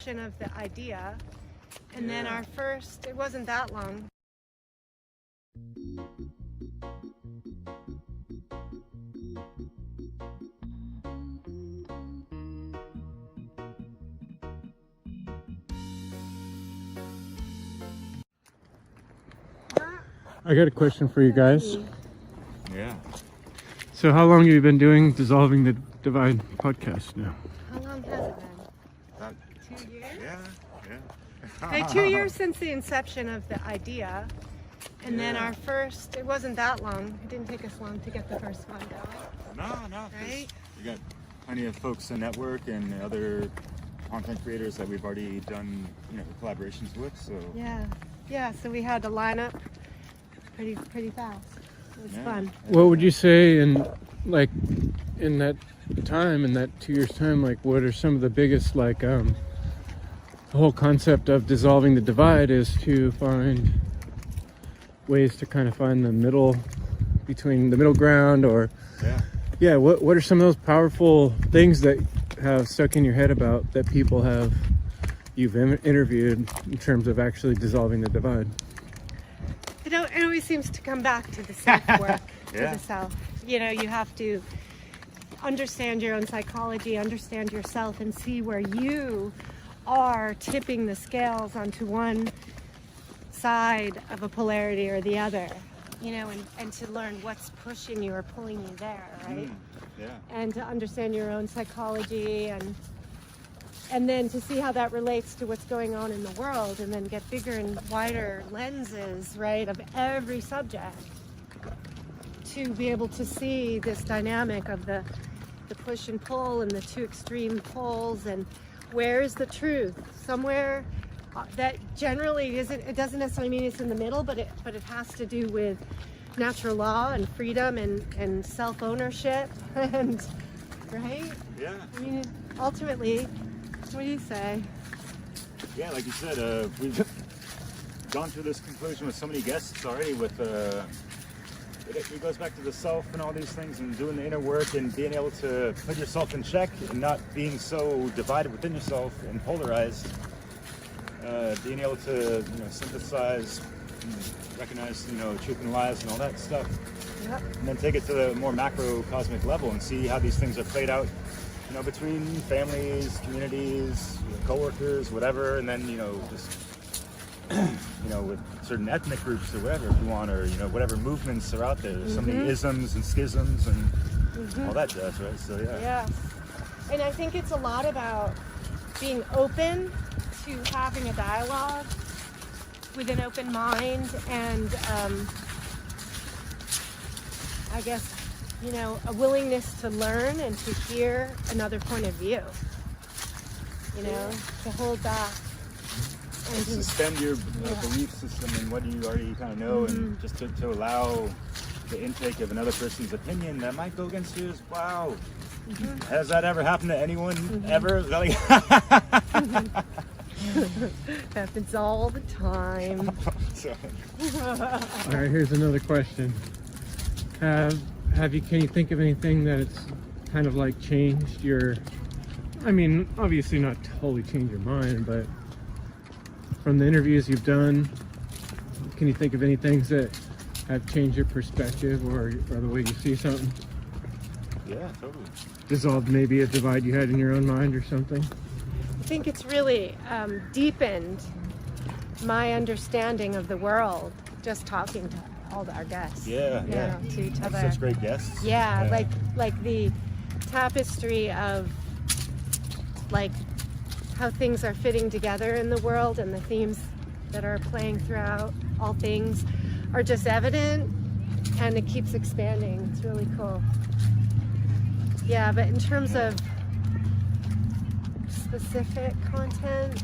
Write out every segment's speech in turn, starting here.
of the idea, and then our first, it wasn't that long. I got a question for you guys. Yeah. So how long have you been doing Dissolving the Divide podcast now? How long has it been? About 2 years? Yeah. Okay, 2 years since the inception of the idea, and then our first, it wasn't that long. It didn't take us long to get the first one going. No. Right? We got plenty of folks in network and other content creators that we've already done, collaborations with. So Yeah. So we had to line up pretty fast. It was fun. What would you say in that time, in that 2 years time, what are some of the biggest, the whole concept of dissolving the divide is to find ways to kind of find the middle, between the middle ground, or what are some of those powerful things that have stuck in your head about that people you've interviewed in terms of actually dissolving the divide? It always seems to come back to the self-work, to the self. You have to understand your own psychology, understand yourself, and see where you are tipping the scales onto one side of a polarity or the other, and to learn what's pushing you or pulling you there, right? And to understand your own psychology, and then to see how that relates to what's going on in the world, and then get bigger and wider lenses, right, of every subject, to be able to see this dynamic of the push and pull and the two extreme poles, and where is the truth? Somewhere that generally isn't, it doesn't necessarily mean it's in the middle, but it has to do with natural law and freedom and self-ownership, and right? Yeah. I mean, ultimately, what do you say? Yeah, like you said, we've gone through this conclusion with so many guests already. It goes back to the self and all these things, and doing the inner work and being able to put yourself in check and not being so divided within yourself and polarized. Being able to synthesize, and recognize truth and lies and all that stuff, and then take it to the more macro cosmic level and see how these things are played out. Between families, communities, coworkers, whatever, and then, just, with certain ethnic groups or whatever, if you want, or, whatever movements are out there. There's so many isms and schisms and all that jazz, right? So, Yeah. And I think it's a lot about being open to having a dialogue with an open mind, and, I guess, a willingness to learn and to hear another point of view, to hold back. And to suspend your belief system and what you already kind of know, and just to allow the intake of another person's opinion that might go against yours. Wow. Has that ever happened to anyone ever? Happens all the time. All right, here's another question. Can you think of anything that it's kind of changed your, obviously not totally changed your mind, but from the interviews you've done, can you think of any things that have changed your perspective or the way you see something? Yeah, totally. Dissolved maybe a divide you had in your own mind or something? I think it's really deepened my understanding of the world, just talking to all our guests. To each other. Such great guests. Like the tapestry of how things are fitting together in the world, and the themes that are playing throughout all things are just evident, and it keeps expanding. It's really cool. Yeah, but in terms of specific content,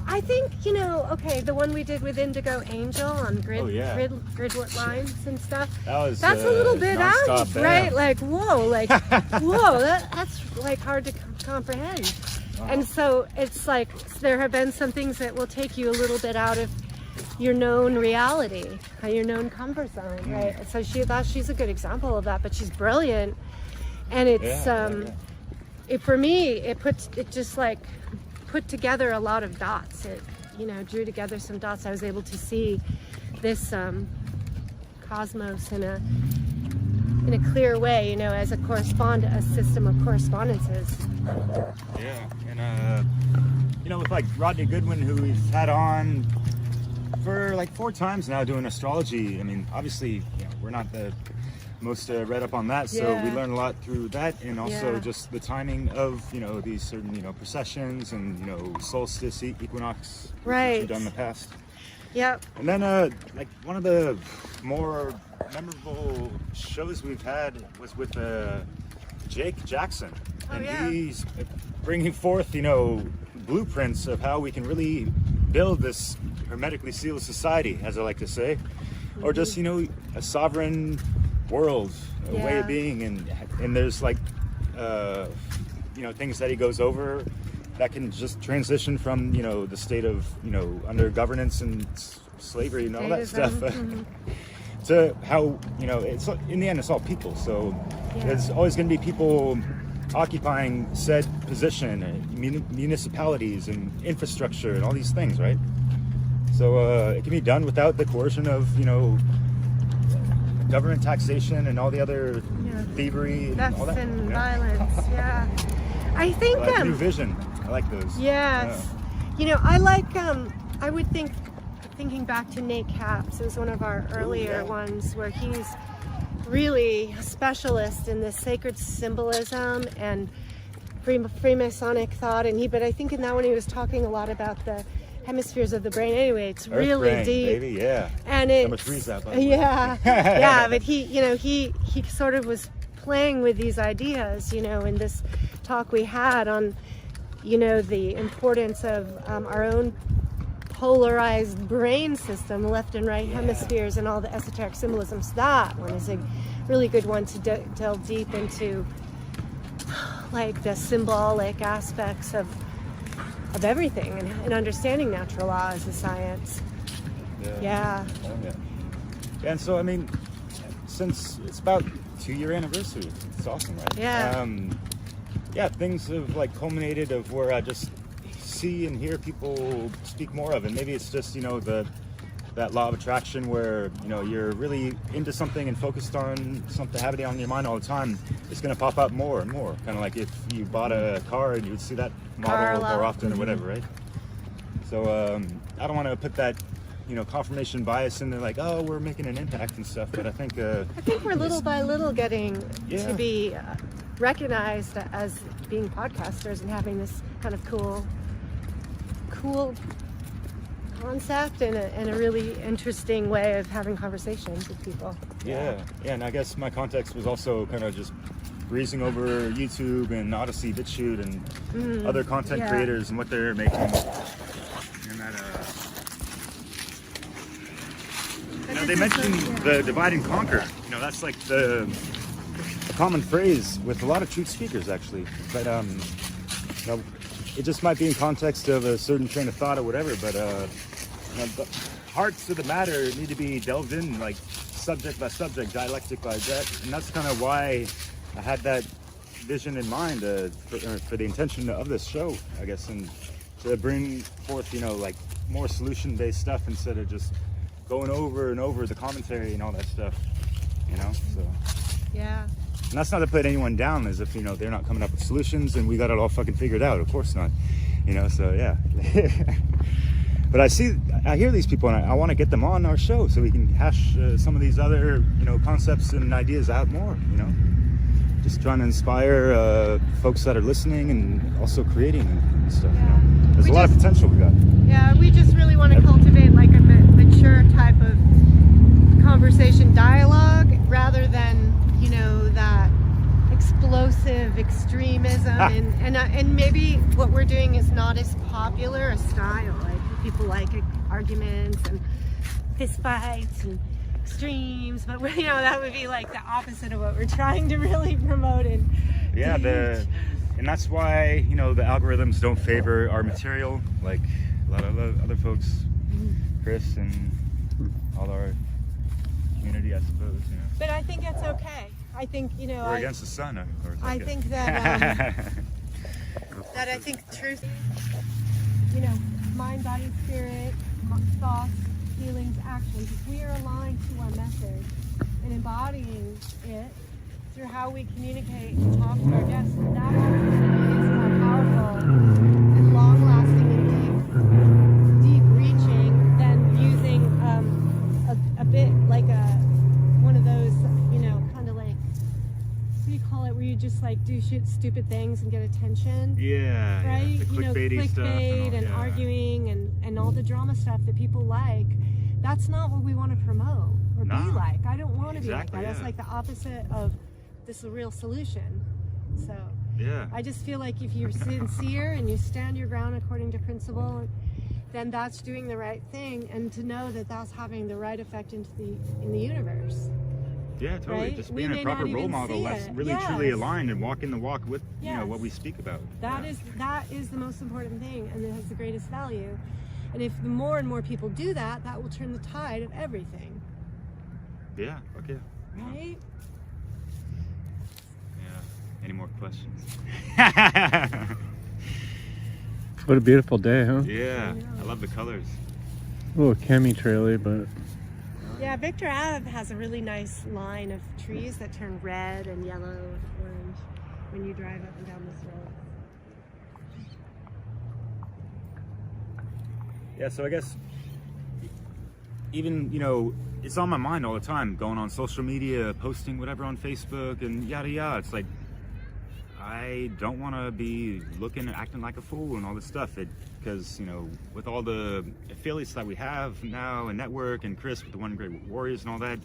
I think, the one we did with Indigo Angel on gridlet lines and stuff. That's a little bit out, bam. right? Whoa, that's hard to comprehend. Wow. And so it's there have been some things that will take you a little bit out of your known reality, your known comfort zone, right? So she's a good example of that, but she's brilliant. And it's, for me, it just put together a lot of dots. It, drew together some dots. I was able to see this cosmos in a clear way, as a system of correspondences. Yeah, and with like Rodney Goodwin, who we've had on for like 4 times now doing astrology. I mean, obviously, we're not the most read up on that, so we learn a lot through that, and also just the timing of these certain processions and solstice, equinox, which we've done in the past. Yep. And then like one of the more memorable shows we've had was with Jake Jackson, and he's bringing forth blueprints of how we can really build this hermetically sealed society, as I like to say, or just a sovereign world, a way of being, and there's like things that he goes over that can just transition from the state of under governance and slavery and all that stuff to how it's in the end it's all people. So there's always going to be people occupying said position, municipalities and infrastructure and all these things, right? So it can be done without the coercion of government taxation and all the other thievery and all that. And violence. I think new vision. I like those. Yes. I like I would thinking back to Nate Capps. It was one of our earlier ones where he's really a specialist in this sacred symbolism and Freemasonic thought, but I think in that one he was talking a lot about the hemispheres of the brain. Anyway, it's Earth really brain, deep, baby, yeah. And it's number 3's that, by the way. but he sort of was playing with these ideas, in this talk we had on, the importance of our own polarized brain system, left and right hemispheres, and all the esoteric symbolisms. That one is a really good one to delve deep into, like the symbolic aspects of everything and understanding natural law as a science. And so, I mean, since it's about 2-year anniversary, it's awesome, right? Things have like culminated of where I just see and hear people speak more of, and maybe it's just that law of attraction where you're really into something and focused on something, having it on your mind all the time, it's going to pop up more and more, kind of like if you bought a car and you would see that model more often or whatever, right? So I don't want to put that confirmation bias in there, like, oh, we're making an impact and stuff, but I think we're little by little getting to be recognized as being podcasters and having this kind of cool concept and a really interesting way of having conversations with people. And I guess my context was also kind of just breezing over YouTube and Odyssey, BitChute, and other content creators and what they're making. And that they mentioned the divide and conquer. That's like the common phrase with a lot of truth speakers, actually. But it just might be in context of a certain train of thought or whatever. But the hearts of the matter need to be delved in, like subject by subject, dialectic by that, and that's kind of why I had that vision in mind for the intention of this show, I guess, and to bring forth, like more solution-based stuff instead of just going over and over the commentary and all that stuff, so. And that's not to put anyone down as if, they're not coming up with solutions and we got it all fucking figured out. Of course not, so yeah. But I hear these people and I want to get them on our show so we can hash some of these other, concepts and ideas out more, Just trying to inspire folks that are listening and also creating and stuff, There's a lot of potential we got. We just really want to cultivate like a mature type of conversation dialogue rather than, that explosive extremism and maybe what we're doing is not as popular a style. Like people like arguments and fist fights and extremes, but that would be like the opposite of what we're trying to really promote and and that's why the algorithms don't favor our material like a lot of other folks, Chris and all our community, I suppose. But I think it's okay. I think we're against the sun, of course. I think that that I think truth you know, mind, body, spirit, thoughts, feelings, actions, if we are aligned to our message and embodying it through how we communicate and talk to our guests, that ultimately is more powerful and long-lasting and deep-reaching than using a bit like one of those, you know, kind of like, what do you call it, where you just like do stupid things and get attention? Yeah, right? yeah. The You know, clickbaity stuff and all, arguing and all the drama stuff that people like. That's not what we want to promote or be like. I don't want to be like that. That's like the opposite of this real solution. So yeah, I just feel like if you're sincere and you stand your ground according to principle, then that's doing the right thing, and to know that that's having the right effect in the universe. Yeah, totally. Right? Just We being may a proper not role even model see that's it. really truly aligned and walking the walk with you know what we speak about. That is the most important thing, and it has the greatest value. And if the more and more people do that, that will turn the tide of everything. Yeah. Okay. Right? Yeah. Any more questions? What a beautiful day, huh? Yeah. I love the colors. A little chemtraily, but Yeah, Victor Ave has a really nice line of trees that turn red and yellow and orange when you drive up and down this road. Yeah, so I guess even, you know, it's on my mind all the time, going on social media, posting whatever on Facebook and yada yada. It's like, I don't want to be looking and acting like a fool and all this stuff. Because, you know, with all the affiliates that we have now and Network and Chris with the One Great Warriors and all that,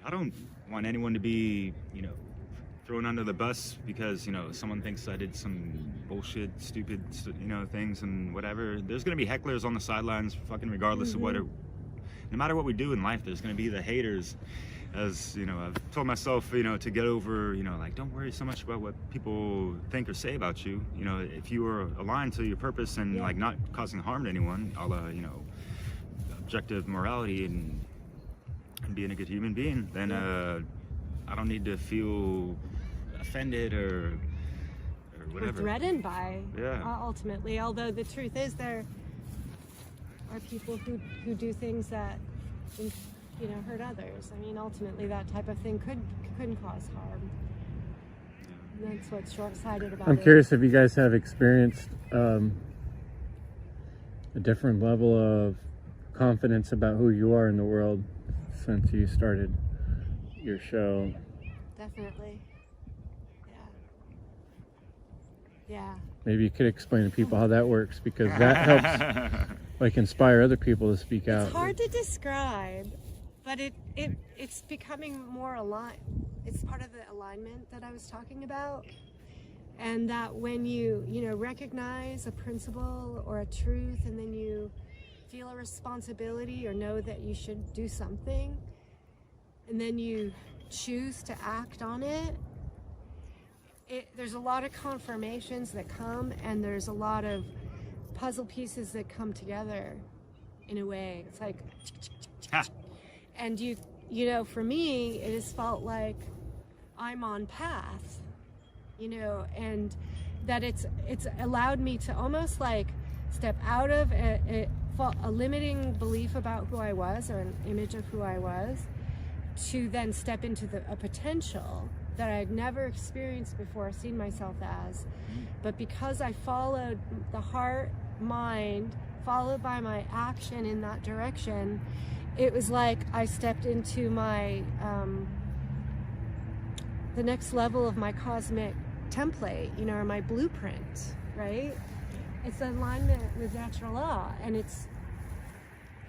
I don't want anyone to be, you know, thrown under the bus because, you know, someone thinks I did some bullshit, stupid, you know, things and whatever. There's going to be hecklers on the sidelines, fucking regardless of what no matter what we do in life, there's going to be the haters. As, you know, I've told myself, you know, to get over, you know, like, don't worry so much about what people think or say about you. You know, if you are aligned to your purpose and, like, not causing harm to anyone, a la, you know, objective morality and being a good human being, then I don't need to feel offended or whatever. Or threatened by, Yeah. ultimately. Although the truth is there are people who do things that, you know, hurt others. I mean, ultimately that type of thing couldn't cause harm. And that's what's short-sighted about it. I'm curious if you guys have experienced a different level of confidence about who you are in the world since you started your show. Definitely. Yeah. Maybe you could explain to people how that works, because that helps like inspire other people to speak out. It's hard to describe, but it's becoming more aligned. It's part of the alignment that I was talking about. And that when you know, recognize a principle or a truth, and then you feel a responsibility or know that you should do something, and then you choose to act on it, there's a lot of confirmations that come, and there's a lot of puzzle pieces that come together in a way. It's like, and you know, for me, it has felt like I'm on path, you know, and that it's allowed me to almost like step out of a limiting belief about who I was, or an image of who I was, to then step into a potential that I had never experienced before, seen myself as. But because I followed the heart, mind, followed by my action in that direction, it was like I stepped into my the next level of my cosmic template, you know, or my blueprint, right? It's alignment with natural law, and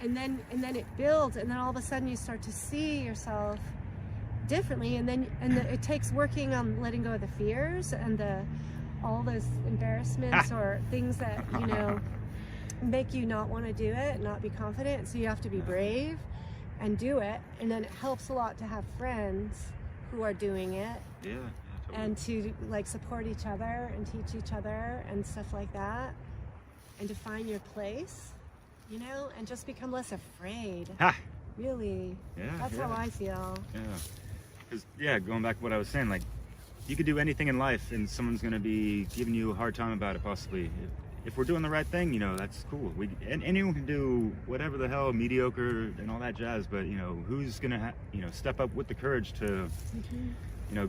then it builds, and then all of a sudden you start to see yourself differently, and it takes working on letting go of the fears and all those embarrassments or things that, you know, make you not want to do it, not be confident. So you have to be brave and do it, and then it helps a lot to have friends who are doing it, totally. and to like support each other and teach each other and stuff like that, and to find your place, you know, and just become less afraid. Really. That's how I feel. Because, going back to what I was saying, like, you could do anything in life and someone's going to be giving you a hard time about it, possibly. if we're doing the right thing, that's cool. And anyone can do whatever the hell, mediocre and all that jazz. But who's gonna step up with the courage to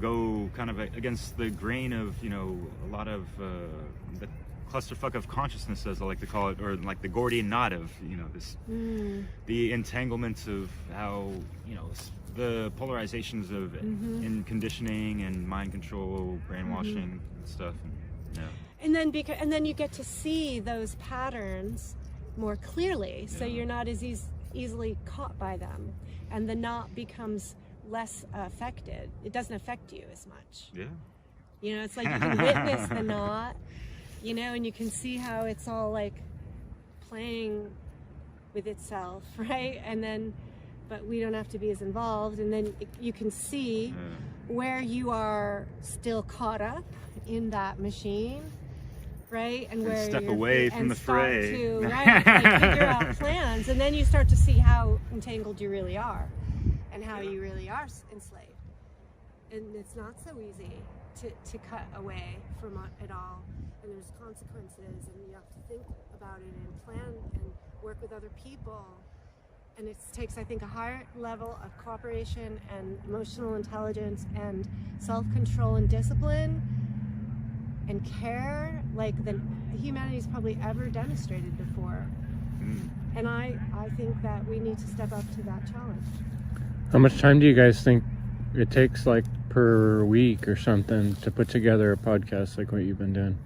go kind of against the grain of a lot of the clusterfuck of consciousness, as I like to call it, or like the Gordian knot of this the entanglements of how the polarizations of in conditioning and mind control, brainwashing and stuff. And then you get to see those patterns more clearly, so you're not as easily caught by them, and the knot becomes less affected. It doesn't affect you as much. Yeah. It's like you can witness the knot, and you can see how it's all like playing with itself, right? But we don't have to be as involved, and then you can see where you are still caught up in that machine, right? And where step you're, away from and the start fray. to, right, like figure out plans, and then you start to see how entangled you really are, and how you really are enslaved. And it's not so easy to cut away from it all, and there's consequences, and you have to think about it and plan and work with other people. And it takes, I think, a higher level of cooperation and emotional intelligence and self-control and discipline and care like the humanity's probably ever demonstrated before. And I think that we need to step up to that challenge. How much time do you guys think it takes, like, per week or something, to put together a podcast like what you've been doing?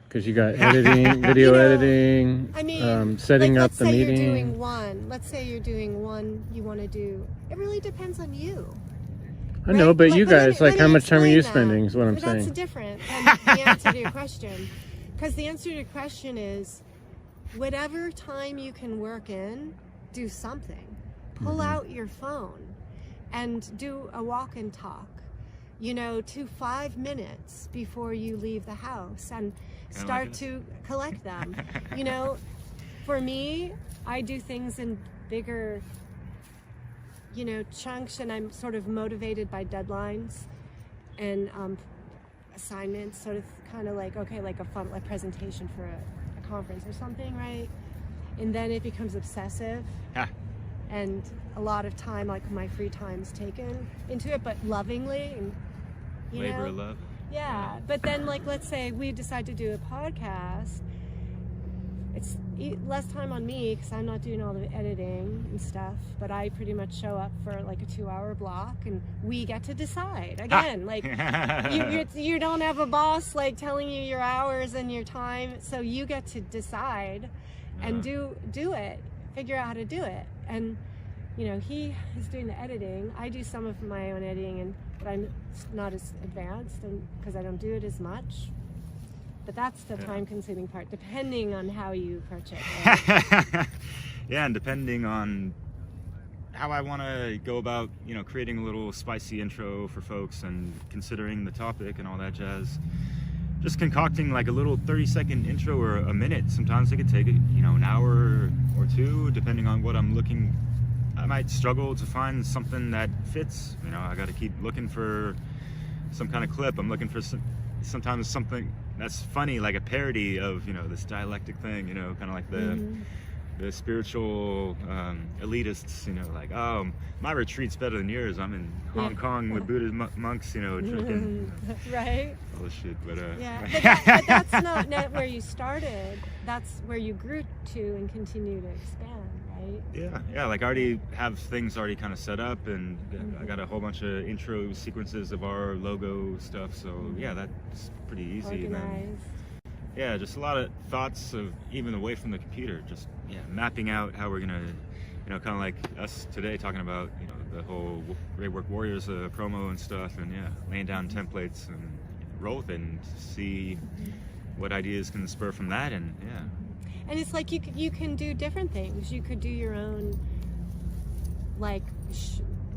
Because you got editing, video editing, I mean, setting up the meeting. Let's say you're doing one you want to do. It really depends on you. I know, but you guys, let me how much time are you explain spending is what I'm But saying. that's different than the answer to your question. Because the answer to your question is, whatever time you can work in, do something. Pull out your phone and do a walk and talk, to 5 minutes before you leave the house, and start to collect them. For me, I do things in bigger, chunks, and I'm sort of motivated by deadlines and assignments, sort of kind of like, okay, like a fun presentation for a conference or something, right? And then it becomes obsessive. And a lot of time, like my free time's taken into it, but lovingly, and Labor of love. Yeah, but then, like, let's say we decide to do a podcast. It's less time on me because I'm not doing all the editing and stuff, but I pretty much show up for like a 2-hour block, and we get to decide again. Like, you don't have a boss like telling you your hours and your time, so you get to decide and do it, figure out how to do it. And he is doing the editing. I do some of my own editing, but I'm not as advanced, and because I don't do it as much. But that's the time-consuming part, depending on how you approach it. Right? Yeah, and depending on how I want to go about, creating a little spicy intro for folks and considering the topic and all that jazz. Just concocting like a little 30-second intro or a minute. Sometimes it could take, an hour or two, depending on what I'm looking. I might struggle to find something that fits. I got to keep looking for some kind of clip. I'm looking for sometimes something that's funny, like a parody of this dialectic thing. Kind of like the spiritual elitists. Like, oh, my retreat's better than yours. I'm in Hong Kong with Buddhist monks. Drinking right. all this shit. But but that's not where you started. That's where you grew to and continue to expand. Yeah, like I already have things already kind of set up, and I got a whole bunch of intro sequences of our logo stuff, so yeah, that's pretty easy. Organized. Then, just a lot of thoughts of even away from the computer, just mapping out how we're gonna, kind of like us today talking about, the whole Great Work Warriors promo and stuff, and laying down templates and roll with it and see what ideas can spur from that, and And it's like you can do different things. You could do your own, like,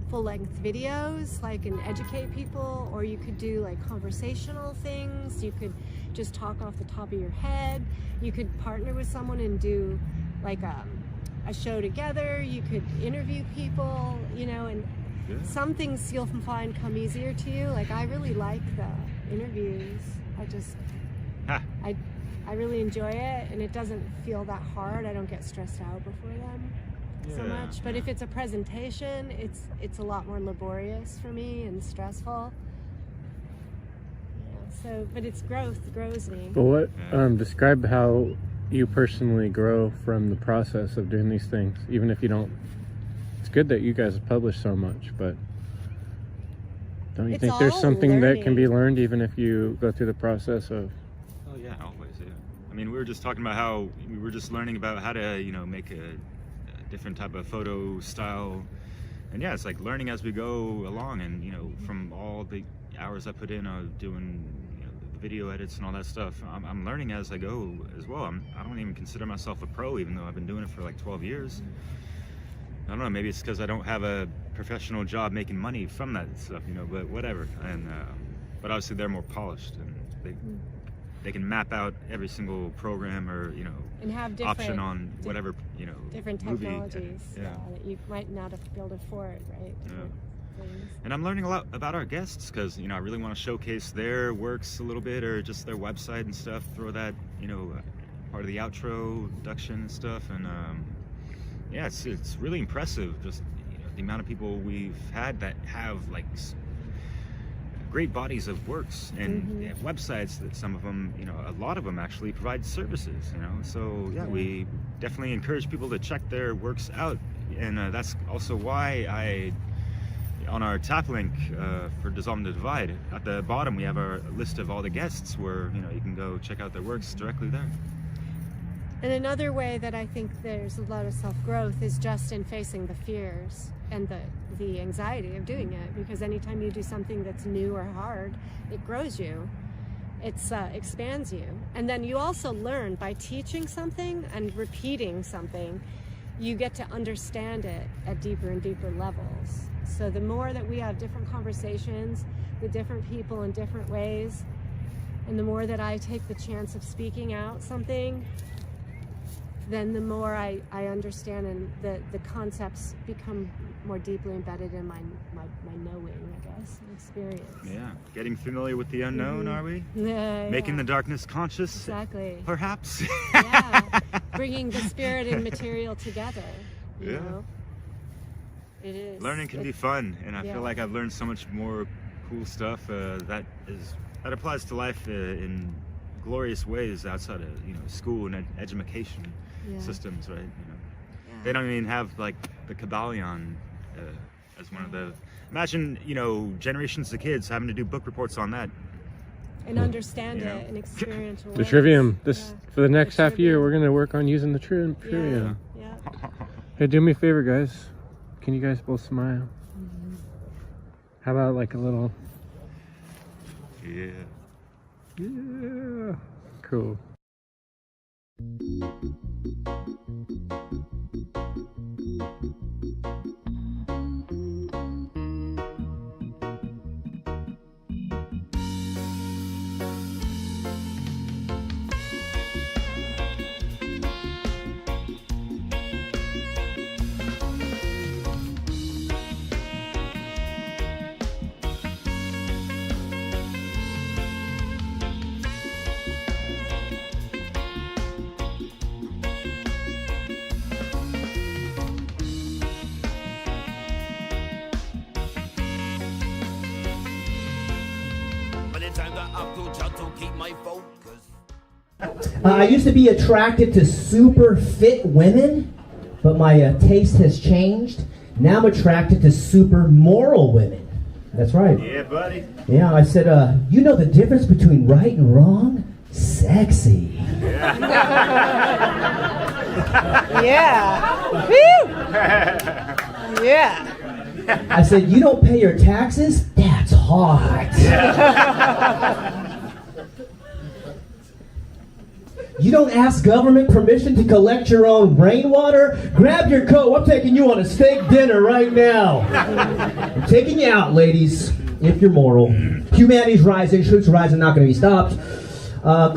full-length videos, like, and educate people, or you could do like conversational things. You could just talk off the top of your head. You could partner with someone and do like a show together. You could interview people, and some things you'll find come easier to you. Like, I really like the interviews. I really enjoy it, and it doesn't feel that hard. I don't get stressed out before them so much. But if it's a presentation, it's a lot more laborious for me and stressful. So, but it's growth grows me. But what describe how you personally grow from the process of doing these things, even if you don't. It's good that you guys publish so much, but don't you think there's something that can be learned even if you go through the process of? Oh yeah, always. Yeah. I mean, we were just talking about how we were just learning about how to, you know, make a different type of photo style, and yeah, it's like learning as we go along, and you know, from all the hours I put in doing, you know, the video edits and all that stuff, I'm learning as I go as well. I don't even consider myself a pro, even though I've been doing it for like 12 years. I don't know, maybe it's because I don't have a professional job making money from that stuff, you know, but whatever. And but obviously they're more polished, and they can map out every single program or, you know, and have option on whatever, you know, different movie. technologies that you might not have built afford, right? Yeah. And I'm learning a lot about our guests because, you know, I really want to showcase their works a little bit, or just their website and stuff, throw that, you know, part of the outro, introduction and stuff. And yeah, it's really impressive, just, you know, the amount of people we've had that have like great bodies of works and websites that some of them, you know, a lot of them actually provide services, you know. So yeah, we definitely encourage people to check their works out, and that's also why on our tap link for Dissolving the Divide, at the bottom we have our list of all the guests where, you know, you can go check out their works directly there. And another way that I think there's a lot of self-growth is just in facing the fears and the anxiety of doing it, because anytime you do something that's new or hard, it grows you, it expands you. And then you also learn by teaching something and repeating something, you get to understand it at deeper and deeper levels. So the more that we have different conversations with different people in different ways, and the more that I take the chance of speaking out something, then the more I understand, and the concepts become more deeply embedded in my knowing, I guess, experience. Yeah, getting familiar with the unknown, are we? Yeah, making the darkness conscious. Exactly. Perhaps. Yeah, bringing the spirit and material together. You know? It is. Learning can be fun, and I feel like I've learned so much more cool stuff that applies to life in glorious ways outside of, you know, school and education systems, right? You know, they don't even have like the Kabbalion as one of the. Imagine, you know, generations of kids having to do book reports on that. And understand it and experience the trivium. For the next half year, we're gonna work on using the trivium. Yeah. Hey, do me a favor, guys. Can you guys both smile? How about like a little? Yeah. Cool. I used to be attracted to super fit women, but my taste has changed. Now I'm attracted to super moral women. That's right. Yeah, buddy. Yeah, I said, you know the difference between right and wrong? Sexy. Yeah. Yeah. Woo! Yeah. I said, you don't pay your taxes? That's hot. You don't ask government permission to collect your own rainwater? Grab your coat. I'm taking you on a steak dinner right now. I'm taking you out, ladies, if you're moral. Humanity's rising. Truth's rising. Not going to be stopped.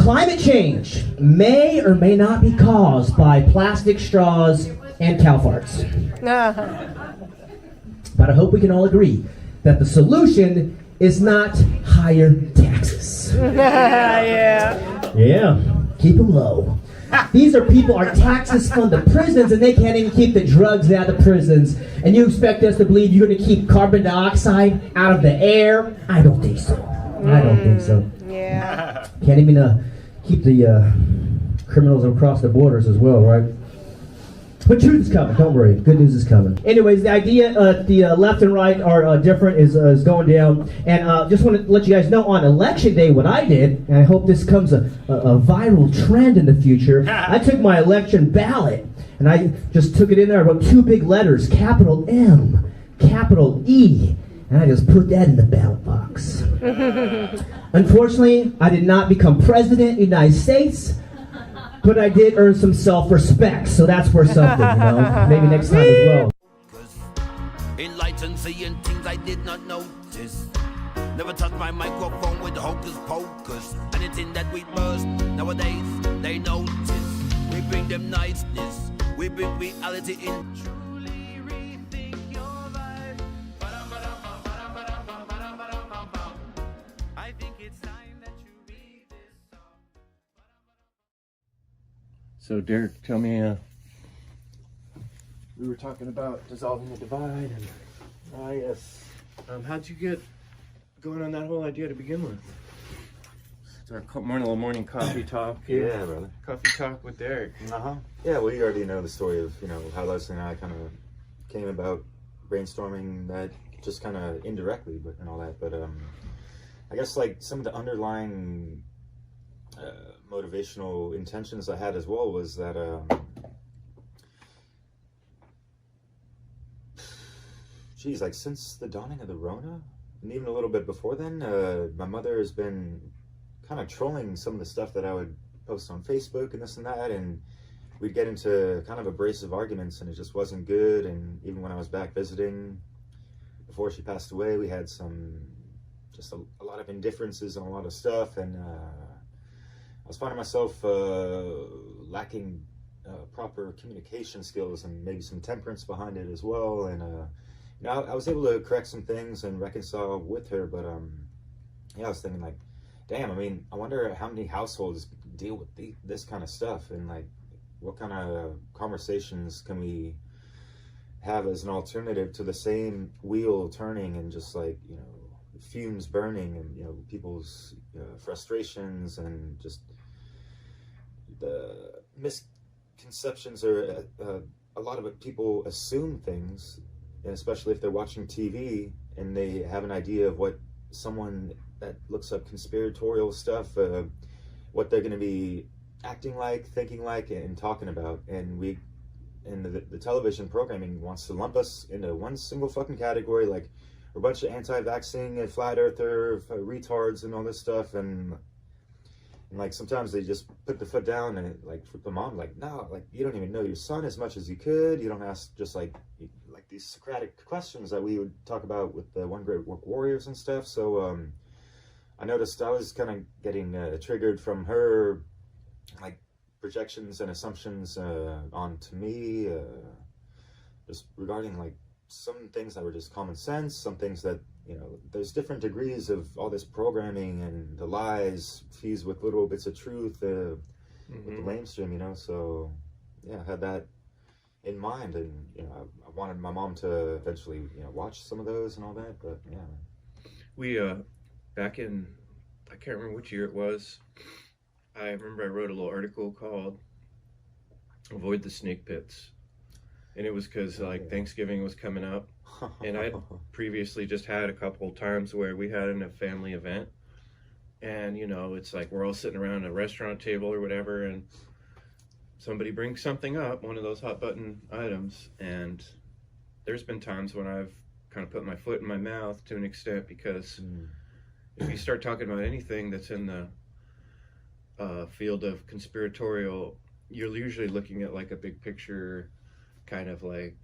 Climate change may or may not be caused by plastic straws and cow farts. But I hope we can all agree that the solution is not higher taxes. Yeah. Yeah. Keep them low. These are people, our taxes fund the prisons, and they can't even keep the drugs out of the prisons. And you expect us to believe you're going to keep carbon dioxide out of the air? I don't think so. I don't think so. Yeah. Can't even keep the criminals across the borders as well, right? But truth is coming, don't worry. Good news is coming. Anyways, the idea, the left and right are different, is going down. And just want to let you guys know, on election day, what I did, and I hope this becomes a viral trend in the future, I took my election ballot, and I just took it in there. I wrote 2 big letters, capital M, capital E, and I just put that in the ballot box. Unfortunately, I did not become president of the United States, but I did earn some self-respect, so that's worth something, you know? Maybe next time as well. Enlightened, seeing things I did not notice. Never touch my microphone with hocus pocus. Anything that we bust nowadays, they notice. We bring them niceness, we bring reality in. Truly rethink your life. I think it's time that you read this song. So Derek, tell me, we were talking about dissolving the divide, and yes. How'd you get going on that whole idea to begin with? It's our morning coffee talk. Yeah, brother. Coffee talk with Derek. Yeah, well, you already know the story of, how Leslie and I kind of came about brainstorming that, just kind of indirectly, but and all that. But I guess like some of the underlying motivational intentions I had as well was that geez, like since the dawning of the Rona, and even a little bit before then, my mother has been kind of trolling some of the stuff that I would post on Facebook and this and that, and we'd get into kind of abrasive arguments, and it just wasn't good. And even when I was back visiting before she passed away, we had just a lot of indifferences on a lot of stuff, and I was finding myself lacking proper communication skills and maybe some temperance behind it as well. And I was able to correct some things and reconcile with her, but I was thinking like, damn, I mean, I wonder how many households deal with this kind of stuff, and like what kind of conversations can we have as an alternative to the same wheel turning and just like, fumes burning, and people's frustrations, and just the misconceptions are a lot of it, people assume things, and especially if they're watching TV and they have an idea of what someone that looks up conspiratorial stuff, what they're going to be acting like, thinking like, and talking about. And the television programming wants to lump us into one single fucking category, like we're a bunch of anti-vaxxing and flat earther retards and all this stuff, and like sometimes they just put the foot down and like flip them on, like, no, like you don't even know your son as much as you could. You don't ask just like these Socratic questions that we would talk about with the One Great Work Warriors and stuff. So I noticed I was kind of getting triggered from her, like projections and assumptions onto me, just regarding like some things that were just common sense, some things that, there's different degrees of all this programming and the lies fused with little bits of truth with the mainstream, so yeah, I had that in mind, and I wanted my mom to eventually watch some of those and all that. But yeah, we back in, I can't remember which year it was, I remember I wrote a little article called Avoid the Snake Pits, and it was because like Thanksgiving was coming up, and I previously just had a couple times where we had a family event, and it's like we're all sitting around a restaurant table or whatever, and somebody brings something up, one of those hot button items, and there's been times when I've kind of put my foot in my mouth to an extent, because if you start talking about anything that's in the field of conspiratorial, you're usually looking at like a big picture kind of like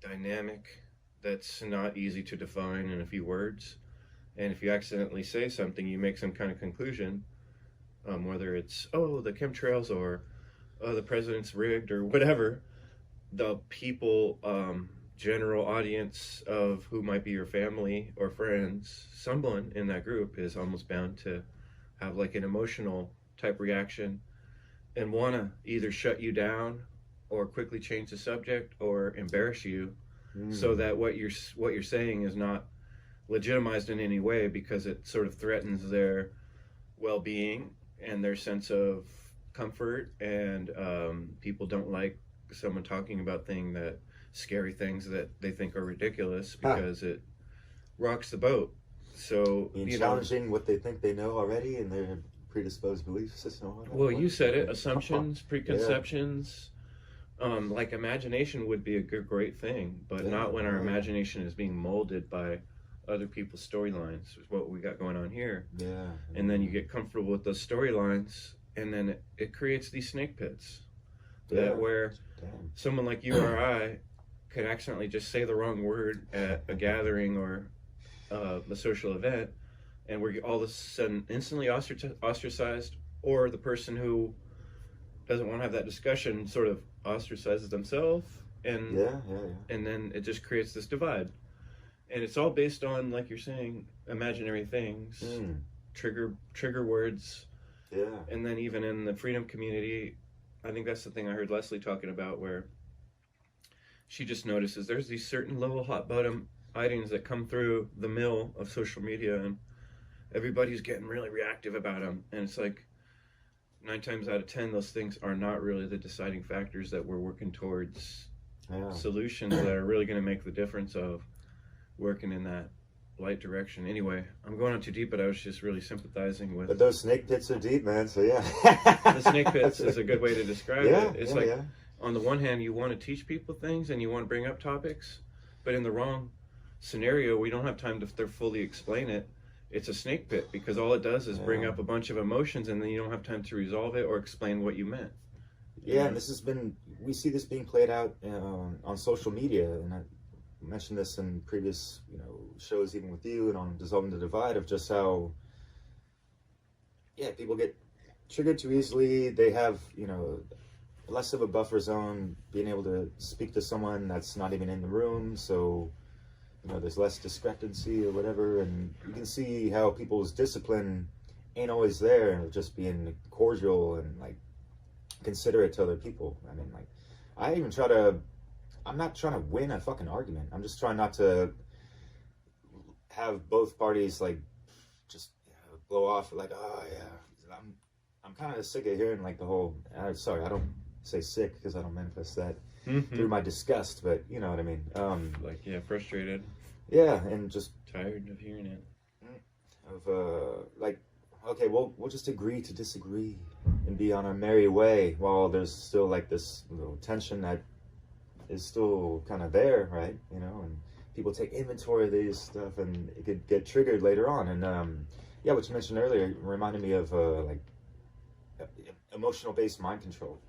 dynamic that's not easy to define in a few words. And if you accidentally say something, you make some kind of conclusion, whether it's, the chemtrails, or the president's rigged, or whatever. The people, general audience of who might be your family or friends, someone in that group is almost bound to have like an emotional type reaction and want to either shut you down or quickly change the subject or embarrass you, so that what you're saying is not legitimized in any way, because it sort of threatens their well-being and their sense of comfort. And people don't like someone talking about scary things that they think are ridiculous, because it rocks the boat. So being challenging what they think they know already and their predisposed belief system. Well, you said it. Assumptions, preconceptions. Like imagination would be a great thing, but not when our imagination is being molded by other people's storylines, is what we got going on here. And then you get comfortable with those storylines, and then it creates these snake pits where someone like you or I could accidentally just say the wrong word at a gathering or a social event, and we're all of a sudden instantly ostracized, or the person who doesn't want to have that discussion sort of ostracizes themselves, and and then it just creates this divide. And it's all based on, like you're saying, imaginary things, trigger words. And then even in the freedom community, I think that's the thing I heard Leslie talking about, where she just notices there's these certain little hot button items that come through the mill of social media, and everybody's getting really reactive about them. And it's like 9 times out of 10, those things are not really the deciding factors that we're working towards solutions that are really going to make the difference of working in that light direction. Anyway, I'm going on too deep, but I was just really sympathizing with. But those snake pits are deep, man. So the snake pits is a good way to describe it. It's on the one hand, you want to teach people things and you want to bring up topics, but in the wrong scenario, we don't have time to fully explain it. It's a snake pit, because all it does is bring up a bunch of emotions, and then you don't have time to resolve it or explain what you meant. And we see this being played out on social media, and I mentioned this in previous shows, even with you, and on Dissolving the Divide, of just how people get triggered too easily. They have less of a buffer zone, being able to speak to someone that's not even in the room, so there's less discrepancy or whatever. And you can see how people's discipline ain't always there, just being cordial and like considerate to other people. I mean, like, I'm not trying to win a fucking argument. I'm just trying not to have both parties like just blow off like, oh yeah, I'm kind of sick of hearing like the whole, sorry, I don't say sick because I don't manifest that through my disgust, but you know what I mean. Frustrated. Yeah, and just tired of hearing it. Like, okay, we'll just agree to disagree and be on our merry way, while there's still like this little tension that is still kind of there, right? And people take inventory of these stuff, and it could get triggered later on. And what you mentioned earlier reminded me of like emotional-based mind control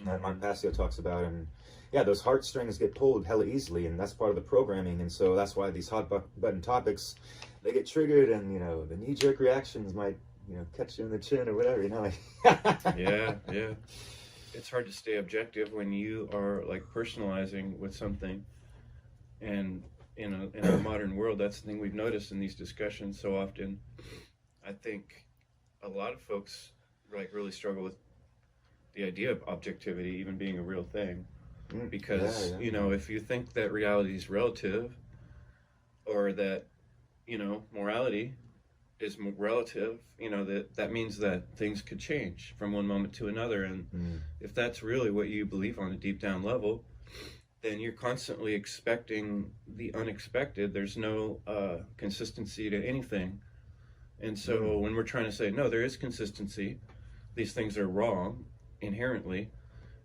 that Mark Passio talks about. And those heartstrings get pulled hella easily, and that's part of the programming. And so that's why these hot button topics, they get triggered, and the knee-jerk reactions might catch you in the chin or whatever, Yeah. It's hard to stay objective when you are like personalizing with something. And in our modern world, that's the thing we've noticed in these discussions so often. I think a lot of folks like really struggle with the idea of objectivity even being a real thing, because if you think that reality is relative, or that morality is relative, that means that things could change from one moment to another. And if that's really what you believe on a deep down level, then you're constantly expecting the unexpected. There's no consistency to anything. And so when we're trying to say, no, there is consistency, these things are wrong inherently,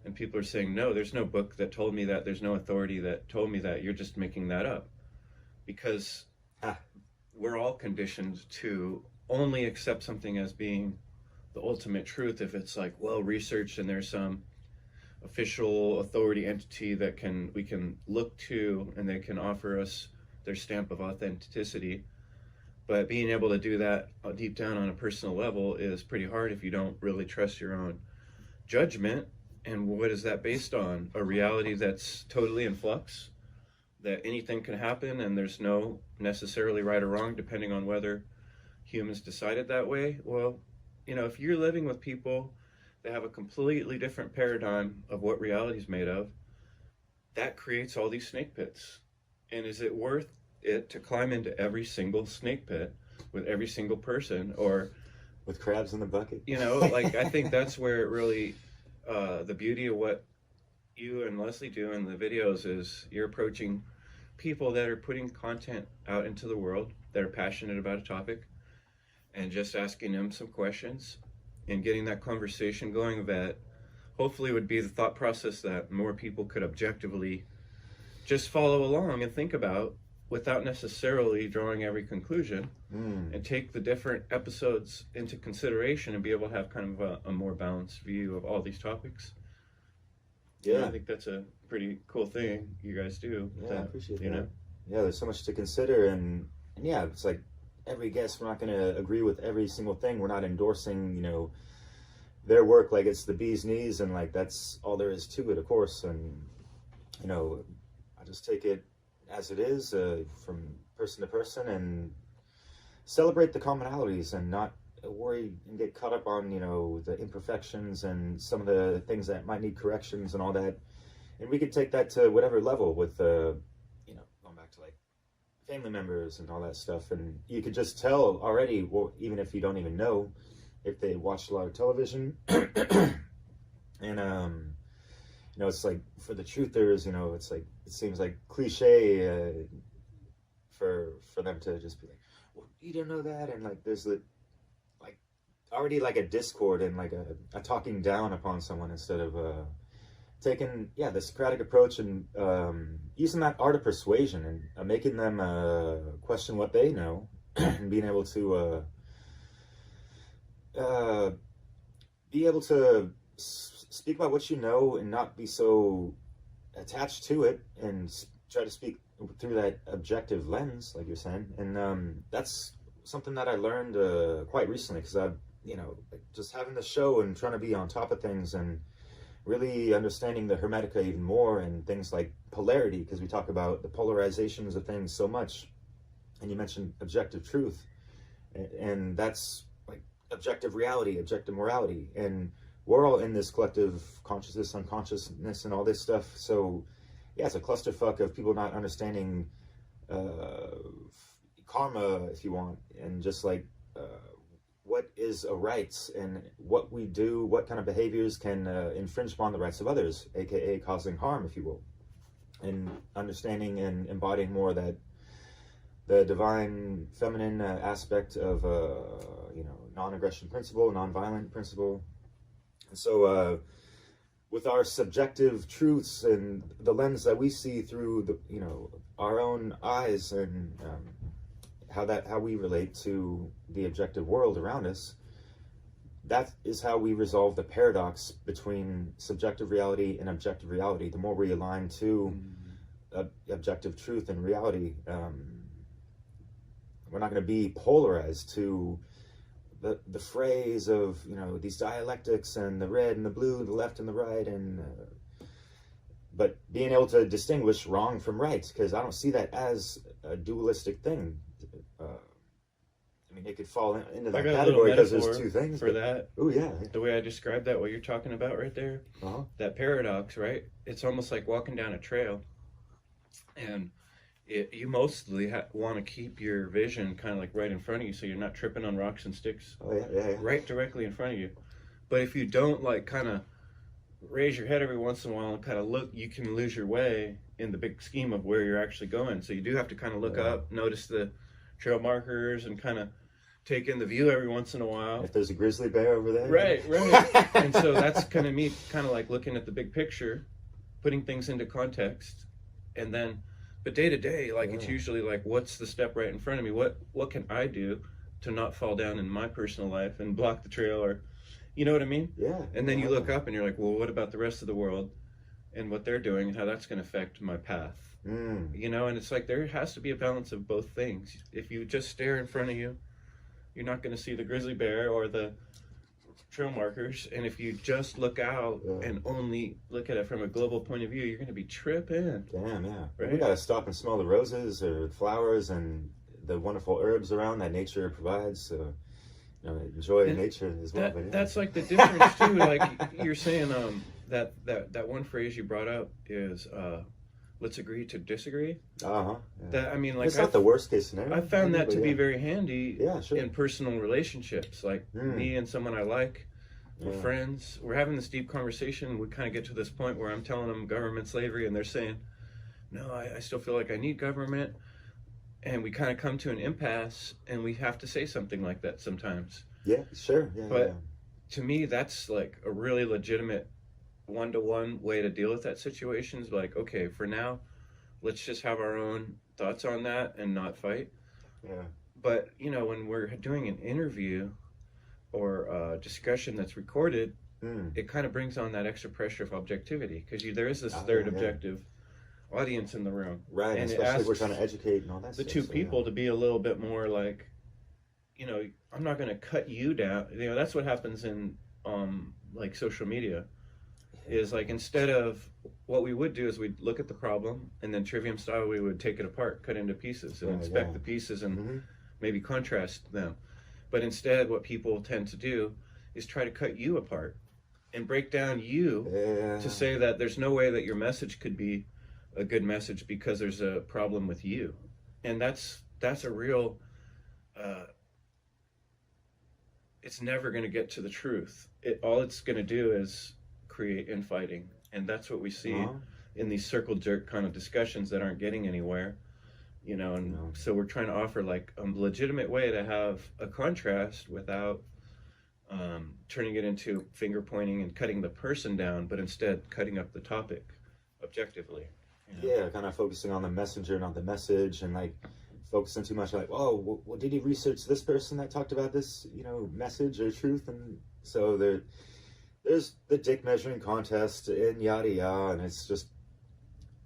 and people are saying, no, there's no book that told me that, there's no authority that told me that, you're just making that up. Because we're all conditioned to only accept something as being the ultimate truth if it's like well researched, and there's some official authority entity that we can look to, and they can offer us their stamp of authenticity. But being able to do that deep down on a personal level is pretty hard if you don't really trust your own judgment. And what is that based on? A reality that's totally in flux, that anything can happen, and there's no necessarily right or wrong depending on whether humans decided that way. Well, you know, if you're living with people that have a completely different paradigm of what reality is made of, that creates all these snake pits. And is it worth it to climb into every single snake pit with every single person, or with crabs in the bucket? You know, like, I think that's where it really, the beauty of what you and Leslie do in the videos is you're approaching people that are putting content out into the world, that are passionate about a topic, and just asking them some questions and getting that conversation going that hopefully would be the thought process that more people could objectively just follow along and think about without necessarily drawing every conclusion, and take the different episodes into consideration and be able to have kind of a more balanced view of all these topics. Yeah. I think that's a pretty cool thing you guys do. Yeah, I appreciate that. You know? Yeah, there's so much to consider, and yeah, it's like every guest, we're not going to agree with every single thing. We're not endorsing, you know, their work like it's the bee's knees, and like that's all there is to it, of course. And you know, I just take it as it is, from person to person, and celebrate the commonalities and not worry and get caught up on, you know, the imperfections and some of the things that might need corrections and all that. And we could take that to whatever level with, you know, going back to like family members and all that stuff. And you could just tell already, well, even if you don't even know, if they watched a lot of television. And, you know, it's like for the truthers, you know, it's like, it seems like cliche for them to just be like, well, you don't know that. And like, there's the, like, already like a discord and like a talking down upon someone instead of taking, the Socratic approach and using that art of persuasion and making them question what they know and being able to speak about what you know and not be so attached to it, and try to speak through that objective lens, like you're saying. And that's something that I learned quite recently, because I've, you know, just having the show and trying to be on top of things and really understanding the Hermetica even more, and things like polarity, because we talk about the polarizations of things so much. And you mentioned objective truth, and that's like objective reality, objective morality, and we're all in this collective consciousness, unconsciousness, and all this stuff. So yeah, it's a clusterfuck of people not understanding karma, if you want, and just like what is a right, and what we do, what kind of behaviors can infringe upon the rights of others, aka causing harm, if you will. And understanding and embodying more that the divine feminine aspect of you know, non-aggression principle, non-violent principle. And so with our subjective truths and the lens that we see through the, you know, our own eyes, and how we relate to the objective world around us, that is how we resolve the paradox between subjective reality and objective reality. The more we align to objective truth and reality, we're not going to be polarized to the phrase of, you know, these dialectics and the red and the blue, the left and the right, and but being able to distinguish wrong from right, because I don't see that as a dualistic thing. I mean, it could fall into that category because there's two things. For that, oh yeah, the way I described that, what you're talking about right there, that paradox, right? It's almost like walking down a trail, and you mostly want to keep your vision kind of like right in front of you, so you're not tripping on rocks and sticks. Right directly in front of you. But if you don't like kind of raise your head every once in a while and kind of look, you can lose your way in the big scheme of where you're actually going. So you do have to kind of look up, notice the trail markers, and kind of take in the view every once in a while. If there's a grizzly bear over there. Right. And so that's kind of me, kind of like looking at the big picture, putting things into context, and then, but day to day, like it's usually like, what's the step right in front of me? What can I do to not fall down in my personal life and block the trail, or, you know what I mean? Yeah. And then you look up and you're like, well, what about the rest of the world and what they're doing and how that's going to affect my path? You know, and it's like there has to be a balance of both things. If you just stare in front of you, you're not going to see the grizzly bear or the trail markers. And if you just look out and only look at it from a global point of view, you're going to be tripping. Damn, yeah. Right? We got to stop and smell the roses or flowers and the wonderful herbs around that nature provides. So enjoy And nature as well. But yeah. That's like the difference too. Like you're saying, that one phrase you brought up is, let's agree to disagree. Yeah. That, I mean, like, it's not the worst case scenario. I found that to but be yeah. very handy Sure. in personal relationships. Like me and someone I like, we're friends, we're having this deep conversation. We kind of get to this point where I'm telling them government slavery, and they're saying, no, I still feel like I need government. And we kind of come to an impasse, and we have to say something like that sometimes. Yeah, sure. Yeah, but to me, that's like a really legitimate one-to-one way to deal with that situation. Is like, okay, for now, let's just have our own thoughts on that and not fight. Yeah. But, you know, when we're doing an interview or a discussion that's recorded, it kind of brings on that extra pressure of objectivity, because there is this third objective audience in the room. Right, and especially if we're trying to educate and all that the stuff. two people to be a little bit more like, you know, I'm not going to cut you down. You know, that's what happens in like social media. Is like, instead of, what we would do is we'd look at the problem, and then Trivium style we would take it apart, cut into pieces, and inspect the pieces and maybe contrast them. But instead, what people tend to do is try to cut you apart and break down you to say that there's no way that your message could be a good message because there's a problem with you. And that's a real, it's never going to get to the truth. All it's going to do is create infighting. And that's what we see in these circle jerk kind of discussions that aren't getting anywhere, you know. And so we're trying to offer like a legitimate way to have a contrast without turning it into finger pointing and cutting the person down, but instead cutting up the topic objectively. You know? Yeah, kind of focusing on the messenger, not the message, and like focusing too much like, oh, well, did he research this person that talked about this, you know, message or truth? And so there's the dick measuring contest and yada yada, and it's just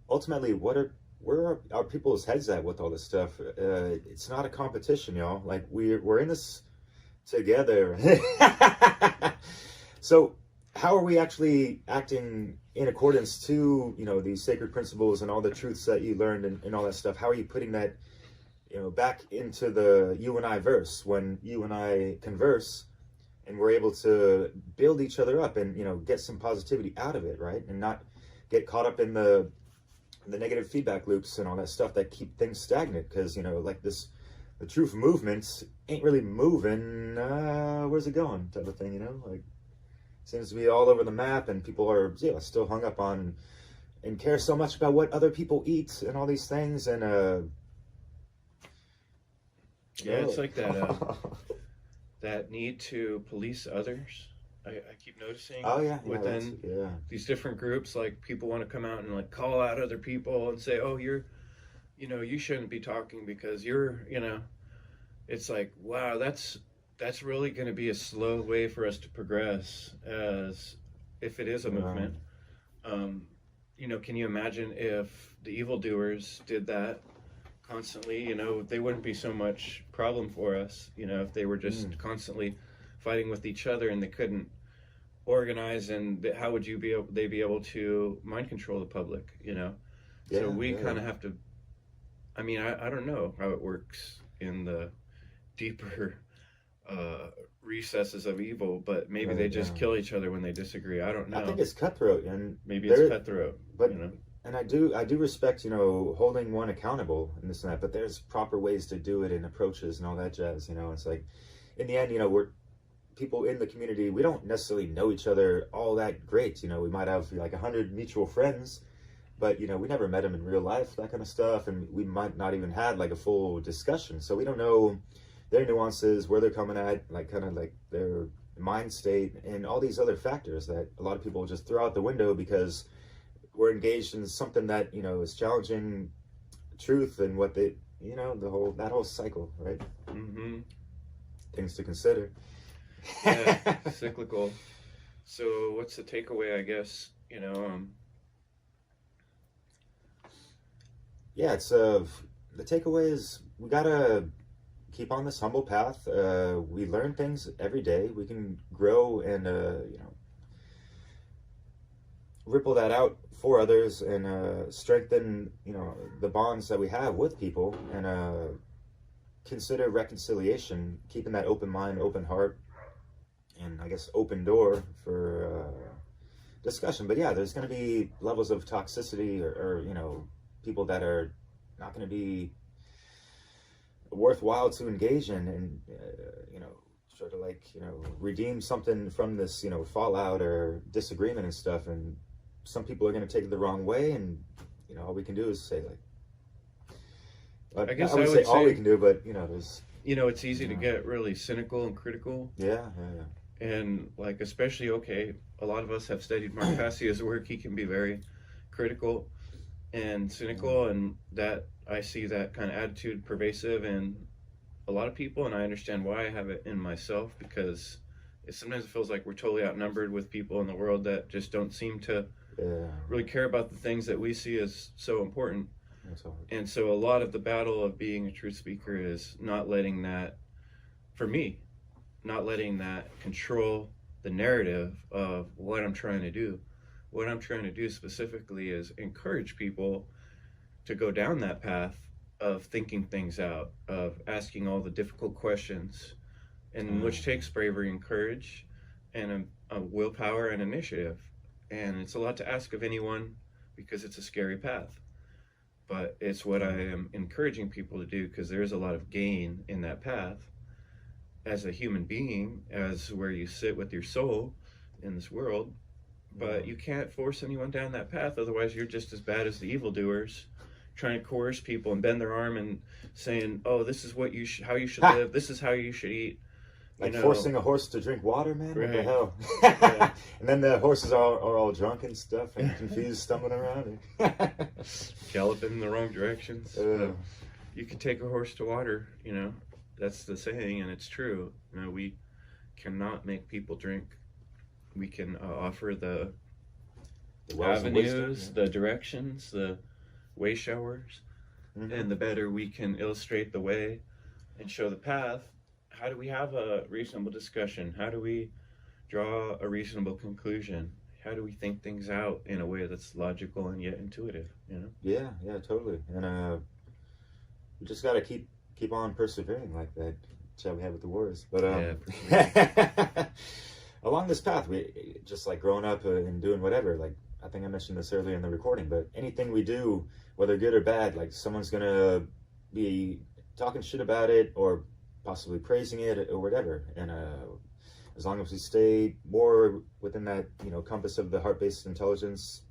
ultimately where are people's heads at with all this stuff? It's not a competition, y'all. Like we're in this together. So how are we actually acting in accordance to, you know, these sacred principles and all the truths that you learned and all that stuff? How are you putting that, you know, back into the you and I verse when you and I converse and we're able to build each other up and, you know, get some positivity out of it, right? And not get caught up in the negative feedback loops and all that stuff that keep things stagnant. Because, you know, like the truth movement ain't really moving. Where's it going? Type of thing, you know? Like, seems to be all over the map, and people are still hung up on and care so much about what other people eat and all these things. And it's like that that need to police others. I keep noticing within these different groups, like people want to come out and like call out other people and say, oh, you shouldn't be talking because you're, you know. It's like, wow, that's really going to be a slow way for us to progress, as if it is a movement. You know, can you imagine if the evildoers did that constantly? You know, they wouldn't be so much problem for us, you know, if they were just constantly fighting with each other and they couldn't organize. And how would they be able to mind control the public, you know? So we kind of have to, I mean, I don't know how it works in the deeper recesses of evil, but maybe they just kill each other when they disagree. I don't know. I think it's cutthroat, and maybe it's cutthroat, but you know? And I do respect, you know, holding one accountable and this and that, but there's proper ways to do it and approaches and all that jazz, you know. It's like, in the end, you know, we're people in the community, we don't necessarily know each other all that great, you know. We might have like 100 mutual friends, but, you know, we never met them in real life, that kind of stuff, and we might not even had like a full discussion, so we don't know their nuances, where they're coming at, like kind of like their mind state and all these other factors that a lot of people just throw out the window because we're engaged in something that, you know, is challenging truth and what they, you know, that whole cycle, right? Things to consider. Yeah, cyclical. So what's the takeaway, I guess, you know? Yeah, it's the takeaway is we gotta keep on this humble path. We learn things every day. We can grow and you know, ripple that out for others and strengthen, you know, the bonds that we have with people. And consider reconciliation, keeping that open mind, open heart, and I guess open door for discussion. But yeah, there's going to be levels of toxicity or you know, people that are not going to be worthwhile to engage in, and you know, sort of like, you know, redeem something from this, you know, fallout or disagreement and stuff. And some people are going to take it the wrong way, and you know, all we can do is say, like, I guess I would say all we can do, but you know, there's, you know, it's easy to get really cynical and critical. Yeah. And like, especially, okay, a lot of us have studied Mark Passia's work. He can be very critical and cynical, and that I see that kind of attitude pervasive in a lot of people, and I understand why I have it in myself, because sometimes it feels like we're totally outnumbered with people in the world that just don't seem to really care about the things that we see as so important. And so a lot of the battle of being a truth speaker is not letting that, for me, not letting that control the narrative of what I'm trying to do. What I'm trying to do specifically is encourage people to go down that path of thinking things out, of asking all the difficult questions, and which takes bravery and courage and a willpower and initiative. And it's a lot to ask of anyone because it's a scary path. But it's what I am encouraging people to do, because there is a lot of gain in that path as a human being, as where you sit with your soul in this world. But you can't force anyone down that path, otherwise you're just as bad as the evildoers, trying to coerce people and bend their arm and saying, oh, this is what you should, how you should live, this is how you should eat. Like, you know, forcing a horse to drink water, man? Right. What the hell? Yeah. And then the horses are all drunk and stuff and confused, stumbling around. Galloping in the wrong directions. You can take a horse to water, you know. That's the saying, and it's true. You know, we cannot make people drink. We can offer the avenues, the directions, the way showers, and the better we can illustrate the way and show the path, how do we have a reasonable discussion? How do we draw a reasonable conclusion? How do we think things out in a way that's logical and yet intuitive, you know? Yeah, totally. And we just got to keep on persevering like that, shall we have with the Warriors. But along this path, we just like growing up and doing whatever, like I think I mentioned this earlier in the recording, but anything we do, whether good or bad, like someone's gonna be talking shit about it or possibly praising it or whatever. And as long as we stay more within that, you know, compass of the heart-based intelligence,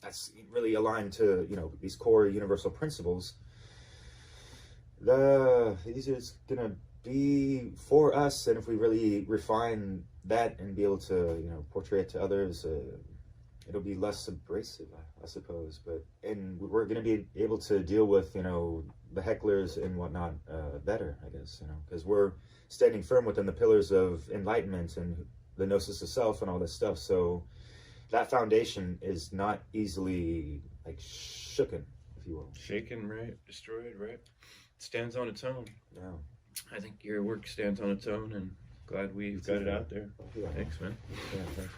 that's really aligned to, you know, these core universal principles, these are gonna be for us. And if we really refine that and be able to, you know, portray it to others, it'll be less abrasive, I suppose. And we're going to be able to deal with, you know, the hecklers and whatnot better, I guess, you know, because we're standing firm within the pillars of enlightenment and the gnosis of self and all this stuff. So that foundation is not easily like shooken, if you will. Shaken, right? Destroyed, right? It stands on its own. Yeah. I think your work stands on its own, and glad we've got it out there. Yeah. Thanks, man. Yeah, thanks.